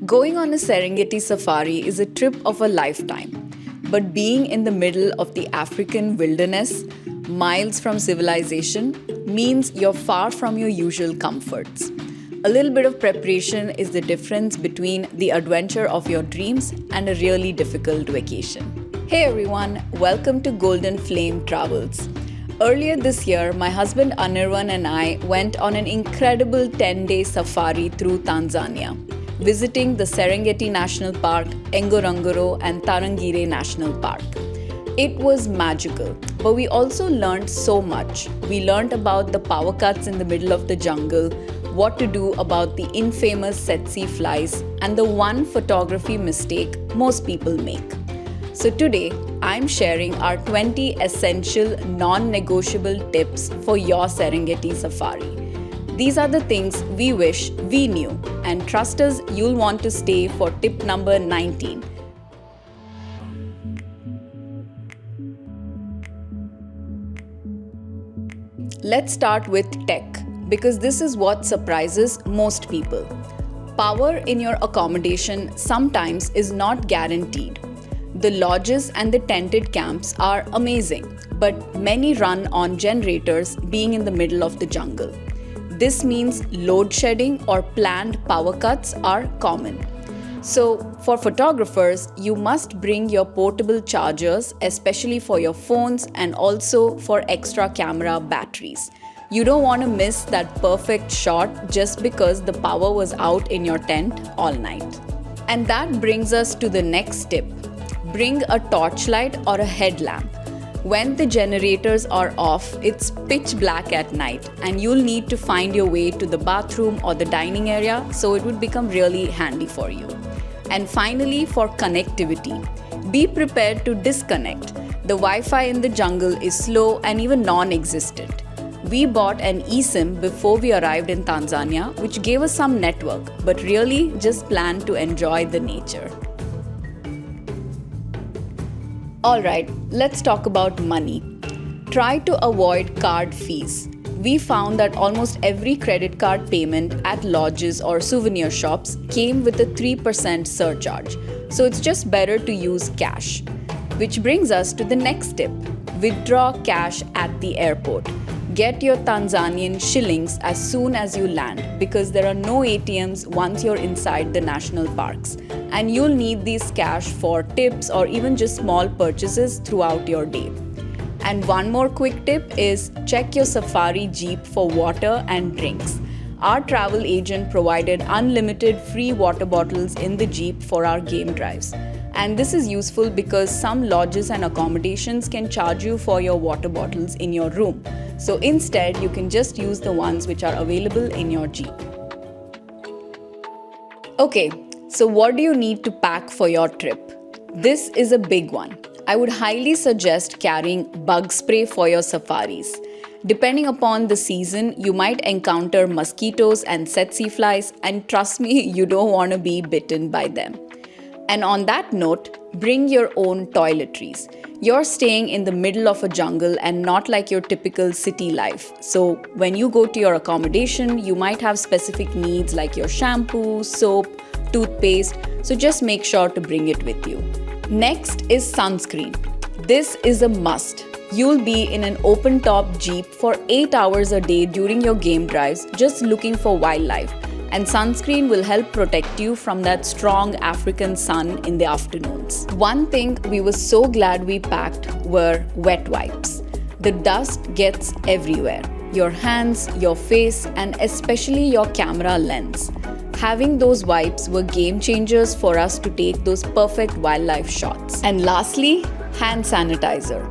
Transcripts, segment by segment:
Going on a Serengeti safari is a trip of a lifetime, but being in the middle of the African wilderness, miles from civilization, means you're far from your usual comforts. A little bit of preparation is the difference between the adventure of your dreams and a really difficult vacation. Hey everyone, welcome to Golden Flame Travels. Earlier this year, my husband Anirvan and I went on an incredible 10-day safari through Tanzania, visiting the Serengeti National Park, Ngorongoro and Tarangire National Park. It was magical, but we also learned so much. We learned about the power cuts in the middle of the jungle, what to do about the infamous tsetse flies, and the one photography mistake most people make. So today, I'm sharing our 20 essential non-negotiable tips for your Serengeti safari. These are the things we wish we knew, and trust us, you'll want to stay for tip number 19. Let's start with tech, because this is what surprises most people. Power in your accommodation sometimes is not guaranteed. The lodges and the tented camps are amazing, but many run on generators being in the middle of the jungle. This means load shedding or planned power cuts are common. So, for photographers, you must bring your portable chargers, especially for your phones and also for extra camera batteries. You don't want to miss that perfect shot just because the power was out in your tent all night. And that brings us to the next tip. Bring a torchlight or a headlamp. When the generators are off, it's pitch black at night and you'll need to find your way to the bathroom or the dining area, so it would become really handy for you. And finally, for connectivity, be prepared to disconnect. The Wi-Fi in the jungle is slow and even non-existent. We bought an eSIM before we arrived in Tanzania, which gave us some network, but really just planned to enjoy the nature. Alright, let's talk about money. Try to avoid card fees. We found that almost every credit card payment at lodges or souvenir shops came with a 3% surcharge, so it's just better to use cash. Which brings us to the next tip. Withdraw cash at the airport. Get your Tanzanian shillings as soon as you land, because there are no ATMs once you're inside the national parks, and you'll need these cash for tips or even just small purchases throughout your day. And one more quick tip is check your safari jeep for water and drinks. Our travel agent provided unlimited free water bottles in the jeep for our game drives. And this is useful because some lodges and accommodations can charge you for your water bottles in your room. So instead, you can just use the ones which are available in your jeep. Okay, so what do you need to pack for your trip? This is a big one. I would highly suggest carrying bug spray for your safaris. Depending upon the season, you might encounter mosquitoes and tsetse flies, and trust me, you don't want to be bitten by them. And on that note, bring your own toiletries. You're staying in the middle of a jungle and not like your typical city life. So when you go to your accommodation, you might have specific needs like your shampoo, soap, toothpaste. So just make sure to bring it with you. Next is sunscreen. This is a must. You'll be in an open-top jeep for 8 hours a day during your game drives just looking for wildlife. And sunscreen will help protect you from that strong African sun in the afternoons. One thing we were so glad we packed were wet wipes. The dust gets everywhere. Your hands, your face, and especially your camera lens. Having those wipes were game changers for us to take those perfect wildlife shots. And lastly, hand sanitizer.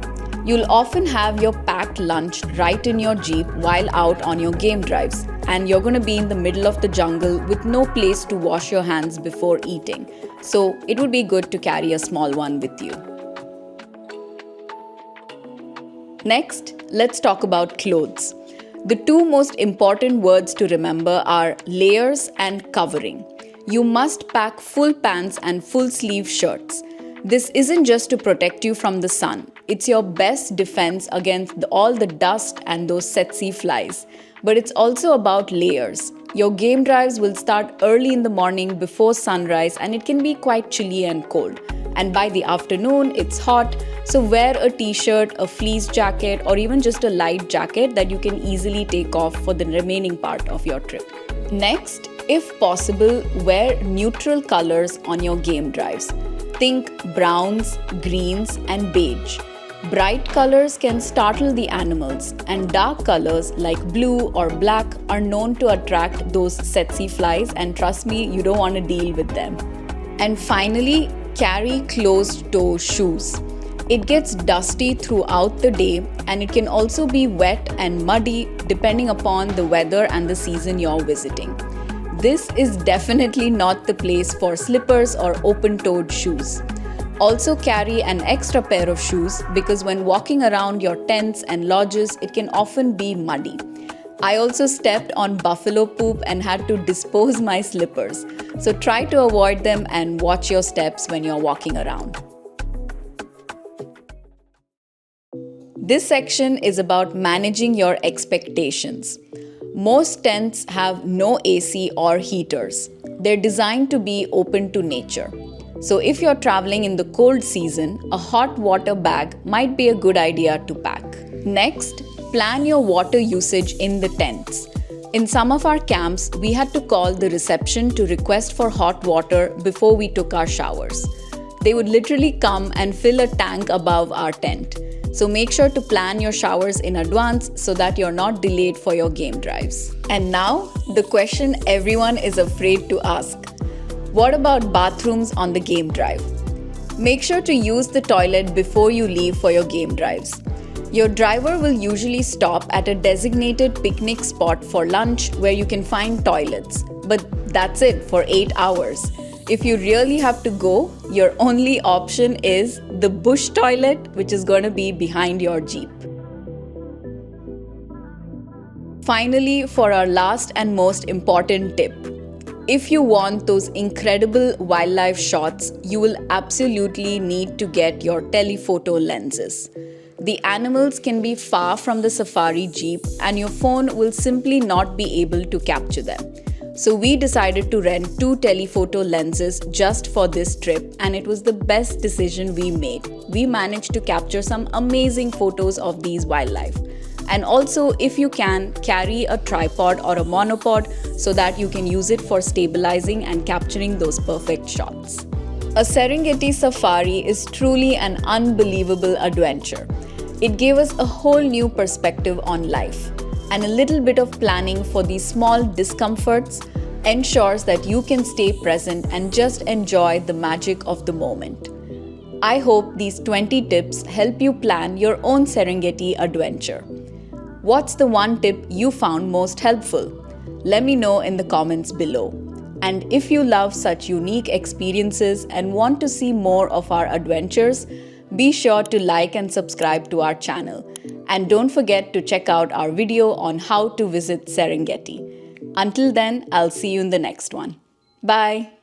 You'll often have your packed lunch right in your jeep while out on your game drives, and you're going to be in the middle of the jungle with no place to wash your hands before eating. So it would be good to carry a small one with you. Next, let's talk about clothes. The two most important words to remember are layers and covering. You must pack full pants and full sleeve shirts. This isn't just to protect you from the sun. It's your best defense against all the dust and those tsetse flies. But it's also about layers. Your game drives will start early in the morning before sunrise, and it can be quite chilly and cold. And by the afternoon, it's hot, so wear a t-shirt, a fleece jacket, or even just a light jacket that you can easily take off for the remaining part of your trip. Next, if possible, wear neutral colors on your game drives. Think browns, greens, and beige. Bright colors can startle the animals, and dark colors like blue or black are known to attract those tsetse flies, and trust me, you don't want to deal with them. And finally, carry closed-toe shoes. It gets dusty throughout the day, and it can also be wet and muddy depending upon the weather and the season you're visiting. This is definitely not the place for slippers or open-toed shoes. Also carry an extra pair of shoes because when walking around your tents and lodges, it can often be muddy. I also stepped on buffalo poop and had to dispose my slippers. So try to avoid them and watch your steps when you're walking around. This section is about managing your expectations. Most tents have no AC or heaters. They're designed to be open to nature. So if you're traveling in the cold season, a hot water bag might be a good idea to pack. Next, plan your water usage in the tents. In some of our camps, we had to call the reception to request for hot water before we took our showers. They would literally come and fill a tank above our tent. So make sure to plan your showers in advance so that you're not delayed for your game drives. And now, the question everyone is afraid to ask. What about bathrooms on the game drive? Make sure to use the toilet before you leave for your game drives. Your driver will usually stop at a designated picnic spot for lunch where you can find toilets. But that's it for 8 hours. If you really have to go, your only option is the bush toilet, which is going to be behind your Jeep. Finally, for our last and most important tip. If you want those incredible wildlife shots, you will absolutely need to get your telephoto lenses. The animals can be far from the safari jeep and your phone will simply not be able to capture them. So we decided to rent 2 telephoto lenses just for this trip, and it was the best decision we made. We managed to capture some amazing photos of these wildlife. And also, if you can, carry a tripod or a monopod so that you can use it for stabilizing and capturing those perfect shots. A Serengeti safari is truly an unbelievable adventure. It gave us a whole new perspective on life. And a little bit of planning for these small discomforts ensures that you can stay present and just enjoy the magic of the moment. I hope these 20 tips help you plan your own Serengeti adventure. What's the one tip you found most helpful? Let me know in the comments below. And if you love such unique experiences and want to see more of our adventures, be sure to like and subscribe to our channel. And don't forget to check out our video on how to visit Serengeti. Until then, I'll see you in the next one. Bye!